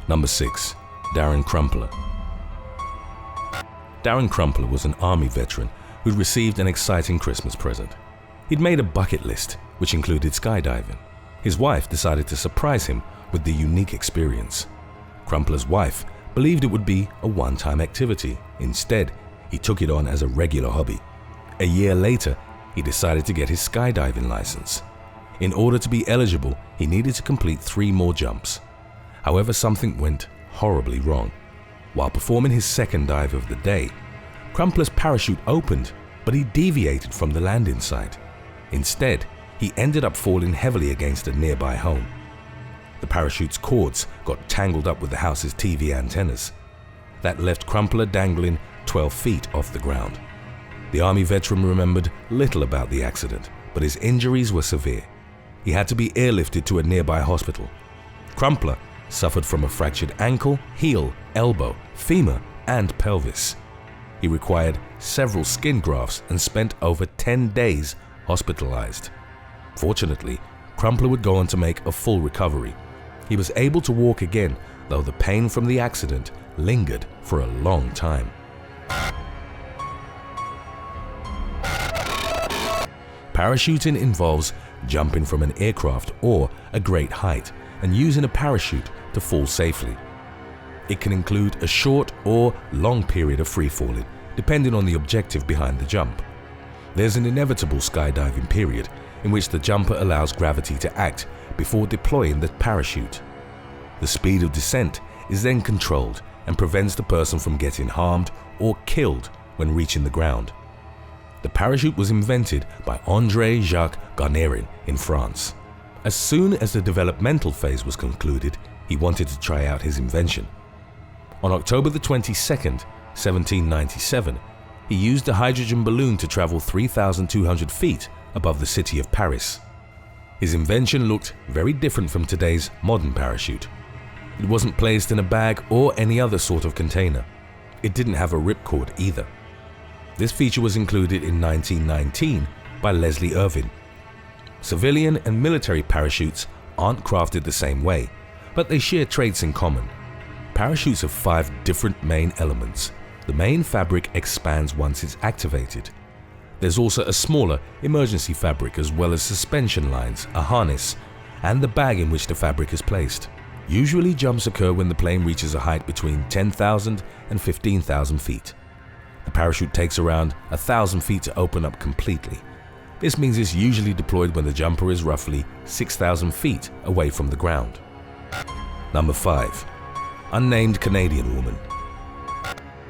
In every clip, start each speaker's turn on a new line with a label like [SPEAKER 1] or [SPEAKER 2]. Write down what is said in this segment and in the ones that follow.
[SPEAKER 1] Number 6. Darren Crumpler. Darren Crumpler was an Army veteran who'd received an exciting Christmas present. He'd made a bucket list, which included skydiving. His wife decided to surprise him with the unique experience. Crumpler's wife believed it would be a one-time activity. Instead, he took it on as a regular hobby. A year later, he decided to get his skydiving license. In order to be eligible, he needed to complete 3 more jumps. However, something went horribly wrong. While performing his second dive of the day, Crumpler's parachute opened, but he deviated from the landing site. Instead, he ended up falling heavily against a nearby home. The parachute's cords got tangled up with the house's TV antennas. That left Crumpler dangling 12 feet off the ground. The Army veteran remembered little about the accident, but his injuries were severe. He had to be airlifted to a nearby hospital. Crumpler suffered from a fractured ankle, heel, elbow, femur, and pelvis. He required several skin grafts and spent over 10 days hospitalized. Fortunately, Crumpler would go on to make a full recovery. He was able to walk again, though the pain from the accident lingered for a long time. Parachuting involves jumping from an aircraft or a great height and using a parachute to fall safely. It can include a short or long period of free falling, depending on the objective behind the jump. There's an inevitable skydiving period in which the jumper allows gravity to act before deploying the parachute. The speed of descent is then controlled and prevents the person from getting harmed or killed when reaching the ground. The parachute was invented by André-Jacques Garnerin in France. As soon as the developmental phase was concluded, he wanted to try out his invention. On October the 22nd, 1797, he used a hydrogen balloon to travel 3,200 feet above the city of Paris. His invention looked very different from today's modern parachute. It wasn't placed in a bag or any other sort of container. It didn't have a ripcord either. This feature was included in 1919 by Leslie Irvin. Civilian and military parachutes aren't crafted the same way, but they share traits in common. Parachutes have 5 different main elements. The main fabric expands once it's activated. There's also a smaller emergency fabric as well as suspension lines, a harness, and the bag in which the fabric is placed. Usually jumps occur when the plane reaches a height between 10,000 and 15,000 feet. The parachute takes around 1,000 feet to open up completely. This means it's usually deployed when the jumper is roughly 6,000 feet away from the ground. Number 5. Unnamed Canadian woman.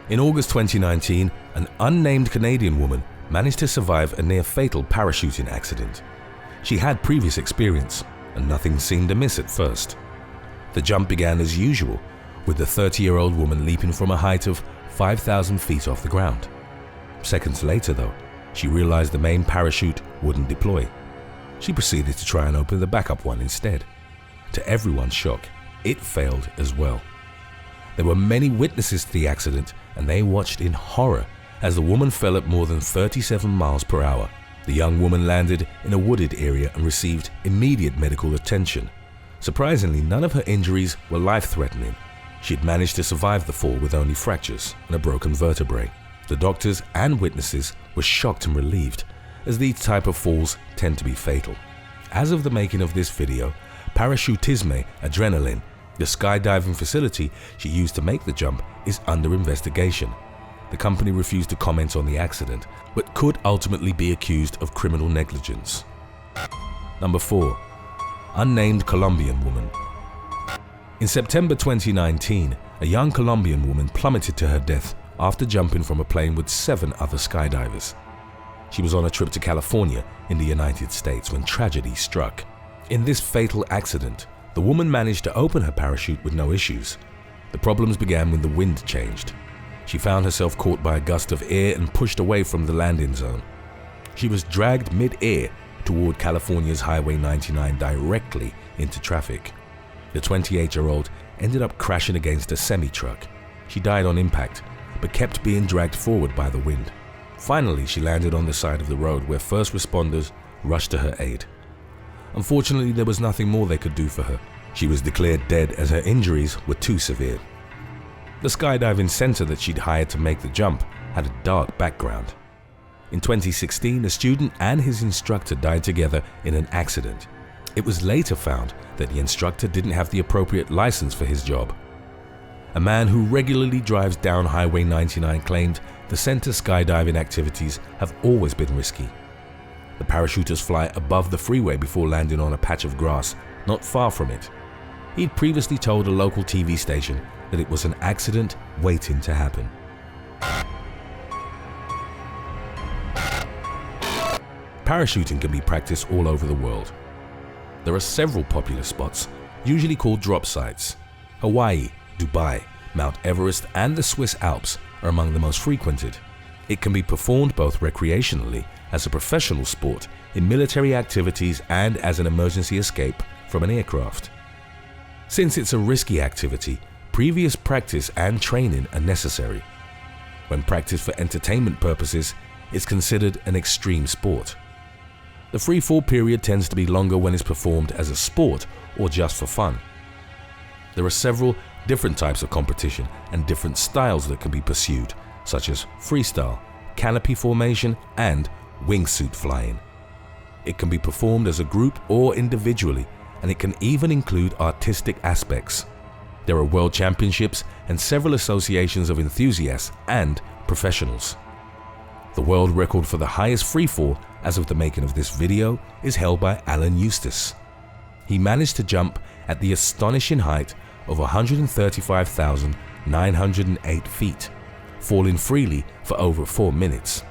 [SPEAKER 1] In August 2019, an unnamed Canadian woman managed to survive a near-fatal parachuting accident. She had previous experience, and nothing seemed amiss at first. The jump began as usual, with the 30-year-old woman leaping from a height of 5,000 feet off the ground. Seconds later, though, she realized the main parachute wouldn't deploy. She proceeded to try and open the backup one instead. To everyone's shock, it failed as well. There were many witnesses to the accident, and they watched in horror as the woman fell at more than 37 miles per hour. The young woman landed in a wooded area and received immediate medical attention. Surprisingly, none of her injuries were life-threatening. She'd managed to survive the fall with only fractures and a broken vertebrae. The doctors and witnesses were shocked and relieved, as these type of falls tend to be fatal. As of the making of this video, PARACHUTISME ADRÉNALINE, the skydiving facility she used to make the jump, is under investigation. The company refused to comment on the accident, but could ultimately be accused of criminal negligence. Number 4. Unnamed Colombian woman. In September 2019, a young Colombian woman plummeted to her death after jumping from a plane with 7 other skydivers. She was on a trip to California in the United States when tragedy struck. In this fatal accident, the woman managed to open her parachute with no issues. The problems began when the wind changed. She found herself caught by a gust of air and pushed away from the landing zone. She was dragged mid-air toward California's Highway 99 directly into traffic. The 28-year-old ended up crashing against a semi-truck. She died on impact, but kept being dragged forward by the wind. Finally, she landed on the side of the road where first responders rushed to her aid. Unfortunately, there was nothing more they could do for her. She was declared dead as her injuries were too severe. The skydiving center that she'd hired to make the jump had a dark background. In 2016, a student and his instructor died together in an accident. It was later found that the instructor didn't have the appropriate license for his job. A man who regularly drives down Highway 99 claimed the center's skydiving activities have always been risky. The parachutists fly above the freeway before landing on a patch of grass not far from it. He'd previously told a local TV station that it was an accident waiting to happen. Parachuting can be practiced all over the world. There are several popular spots, usually called drop sites. Hawaii, Dubai, Mount Everest, and the Swiss Alps are among the most frequented. It can be performed both recreationally, as a professional sport, in military activities, and as an emergency escape from an aircraft. Since it's a risky activity, previous practice and training are necessary. When practiced for entertainment purposes, it's considered an extreme sport. The free fall period tends to be longer when it's performed as a sport or just for fun. There are several different types of competition and different styles that can be pursued, such as freestyle, canopy formation, and wingsuit flying. It can be performed as a group or individually, and it can even include artistic aspects. There are world championships and several associations of enthusiasts and professionals. The world record for the highest freefall as of the making of this video is held by Alan Eustace. He managed to jump at the astonishing height of 135,908 feet, falling freely for over 4 minutes.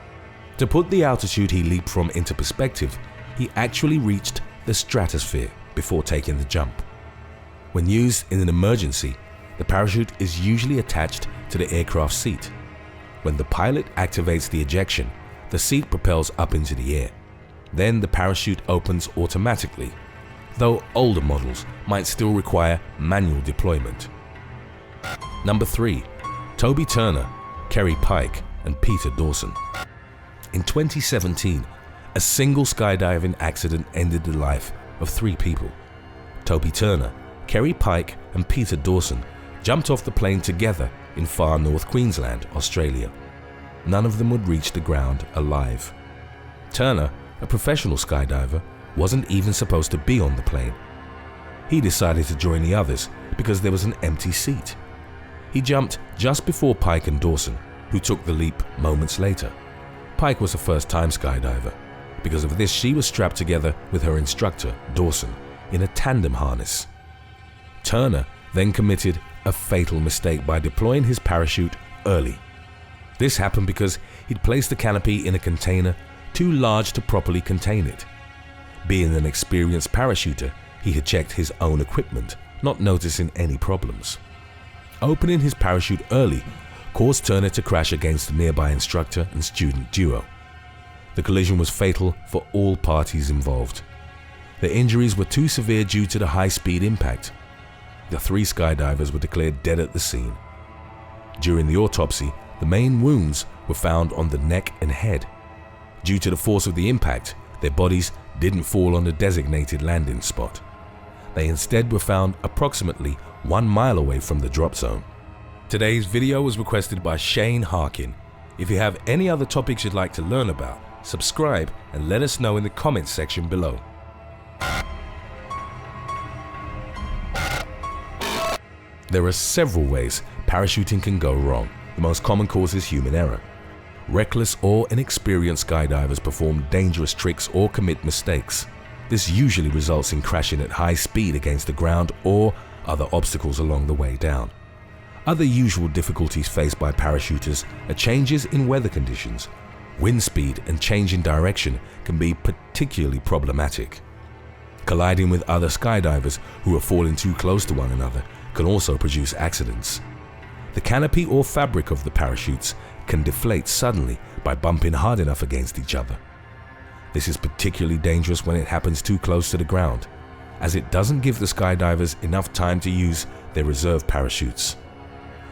[SPEAKER 1] To put the altitude he leaped from into perspective, he actually reached the stratosphere before taking the jump. When used in an emergency, the parachute is usually attached to the aircraft seat. When the pilot activates the ejection, the seat propels up into the air. Then the parachute opens automatically, though older models might still require manual deployment. Number 3. Toby Turner, KERRI PIKE, and Peter Dawson. In 2017, a single skydiving accident ended the life of 3 people. Toby Turner, KERRI PIKE, and Peter Dawson jumped off the plane together in far north Queensland, Australia. None of them would reach the ground alive. Turner, a professional skydiver, wasn't even supposed to be on the plane. He decided to join the others because there was an empty seat. He jumped just before Pike and Dawson, who took the leap moments later. Pike was a first-time skydiver. Because of this, she was strapped together with her instructor, Dawson, in a tandem harness. Turner then committed a fatal mistake by deploying his parachute early. This happened because he'd placed the canopy in a container too large to properly contain it. Being an experienced parachuter, he had checked his own equipment, not noticing any problems. Opening his parachute early caused Turner to crash against the nearby instructor and student duo. The collision was fatal for all parties involved. The injuries were too severe due to the high-speed impact. The 3 skydivers were declared dead at the scene. During the autopsy, the main wounds were found on the neck and head. Due to the force of the impact, their bodies didn't fall on the designated landing spot. They instead were found approximately 1 mile away from the drop zone. Today's video was requested by Shane Harkin. If you have any other topics you'd like to learn about, subscribe and let us know in the comments section below. There are several ways parachuting can go wrong. The most common cause is human error. Reckless or inexperienced skydivers perform dangerous tricks or commit mistakes. This usually results in crashing at high speed against the ground or other obstacles along the way down. Other usual difficulties faced by parachuters are changes in weather conditions. Wind speed and change in direction can be particularly problematic. Colliding with other skydivers who are falling too close to one another can also produce accidents. The canopy or fabric of the parachutes can deflate suddenly by bumping hard enough against each other. This is particularly dangerous when it happens too close to the ground, as it doesn't give the skydivers enough time to use their reserve parachutes.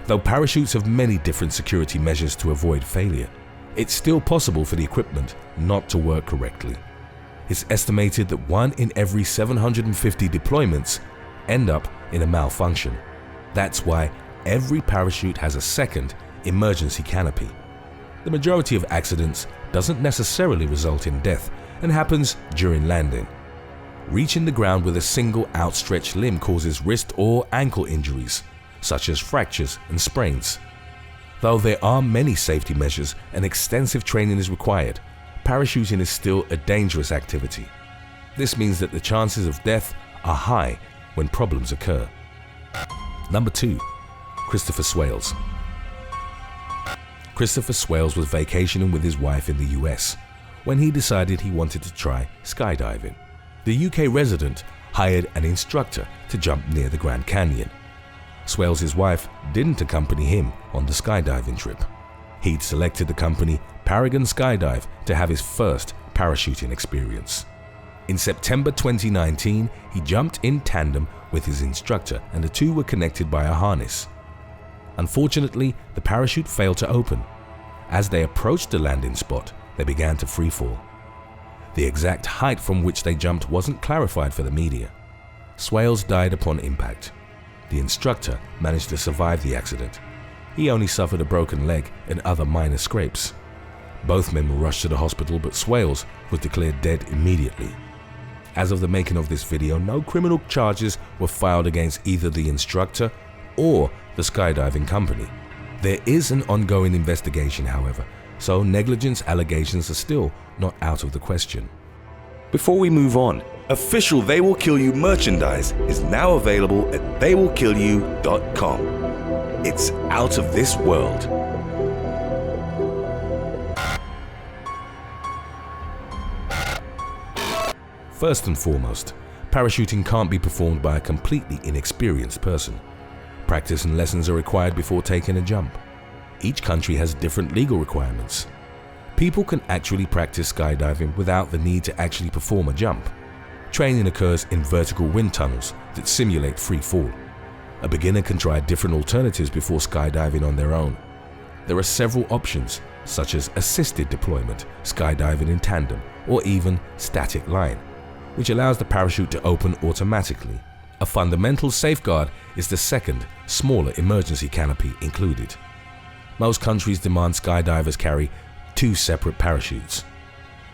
[SPEAKER 1] Though parachutes have many different security measures to avoid failure, it's still possible for the equipment not to work correctly. It's estimated that 1 in every 750 deployments end up in a malfunction. That's why every parachute has a second emergency canopy. The majority of accidents doesn't necessarily result in death and happens during landing. Reaching the ground with a single outstretched limb causes wrist or ankle injuries, such as fractures and sprains. Though there are many safety measures and extensive training is required, parachuting is still a dangerous activity. This means that the chances of death are high when problems occur. Number 2. Christopher Swales. Christopher Swales was vacationing with his wife in the US when he decided he wanted to try skydiving. The UK resident hired an instructor to jump near the Grand Canyon. Swales' wife didn't accompany him on the skydiving trip. He'd selected the company Paragon Skydive to have his first parachuting experience. In September 2019, he jumped in tandem with his instructor and the two were connected by a harness. Unfortunately, the parachute failed to open. As they approached the landing spot, they began to freefall. The exact height from which they jumped wasn't clarified for the media. Swales died upon impact. The instructor managed to survive the accident. He only suffered a broken leg and other minor scrapes. Both men were rushed to the hospital, but Swales was declared dead immediately. As of the making of this video, no criminal charges were filed against either the instructor or the skydiving company. There is an ongoing investigation, however, so negligence allegations are still not out of the question.
[SPEAKER 2] Before we move on, official They Will Kill You merchandise is now available at theywillkillyou.com. It's out of this world.
[SPEAKER 1] First and foremost, parachuting can't be performed by a completely inexperienced person. Practice and lessons are required before taking a jump. Each country has different legal requirements. People can actually practice skydiving without the need to actually perform a jump. Training occurs in vertical wind tunnels that simulate free fall. A beginner can try different alternatives before skydiving on their own. There are several options, such as assisted deployment, skydiving in tandem, or even static line, which allows the parachute to open automatically. A fundamental safeguard is the second, smaller emergency canopy included. Most countries demand skydivers carry 2 separate parachutes.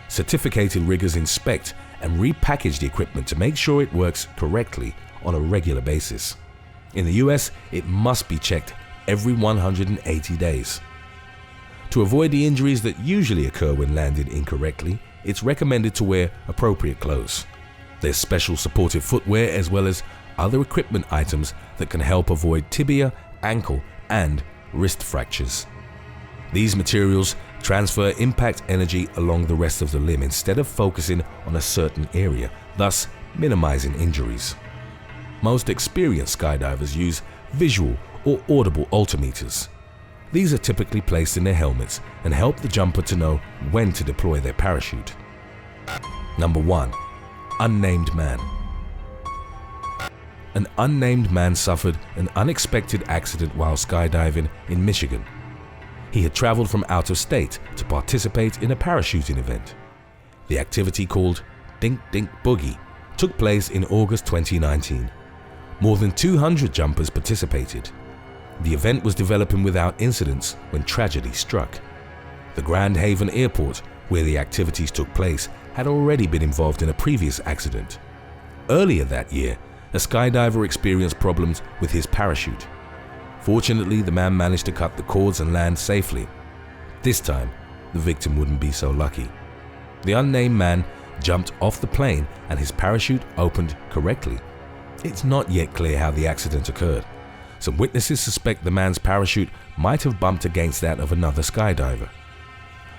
[SPEAKER 1] Certificated riggers inspect and repackage the equipment to make sure it works correctly on a regular basis. In the US, it must be checked every 180 days. To avoid the injuries that usually occur when landed incorrectly, it's recommended to wear appropriate clothes. There's special supportive footwear as well as other equipment items that can help avoid tibia, ankle, and wrist fractures. These materials transfer impact energy along the rest of the limb instead of focusing on a certain area, thus minimizing injuries. Most experienced skydivers use visual or audible altimeters. These are typically placed in their helmets and help the jumper to know when to deploy their parachute. Number 1. Unnamed man. An unnamed man suffered an unexpected accident while skydiving in Michigan. He had traveled from out of state to participate in a parachuting event. The activity, called Dink Dink Boogie, took place in August 2019. More than 200 jumpers participated. The event was developing without incidents when tragedy struck. The Grand Haven Airport, where the activities took place, had already been involved in a previous accident. Earlier that year, a skydiver experienced problems with his parachute. Fortunately, the man managed to cut the cords and land safely. This time, the victim wouldn't be so lucky. The unnamed man jumped off the plane and his parachute opened correctly. It's not yet clear how the accident occurred. Some witnesses suspect the man's parachute might have bumped against that of another skydiver.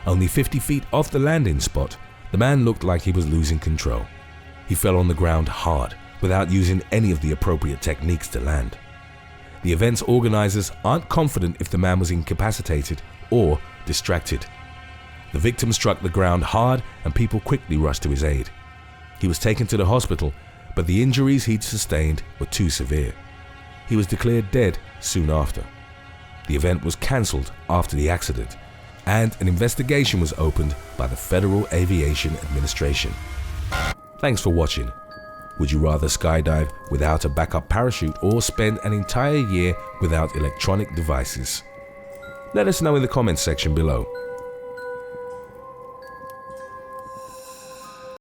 [SPEAKER 1] Only 50 feet off the landing spot, the man looked like he was losing control. He fell on the ground hard, without using any of the appropriate techniques to land. The event's organizers aren't confident if the man was incapacitated or distracted. The victim struck the ground hard and people quickly rushed to his aid. He was taken to the hospital, but the injuries he'd sustained were too severe. He was declared dead soon after. The event was cancelled after the accident, and an investigation was opened by the Federal Aviation Administration. Thanks for watching. Would you rather skydive without a backup parachute or spend an entire year without electronic devices? Let us know in the comments section below.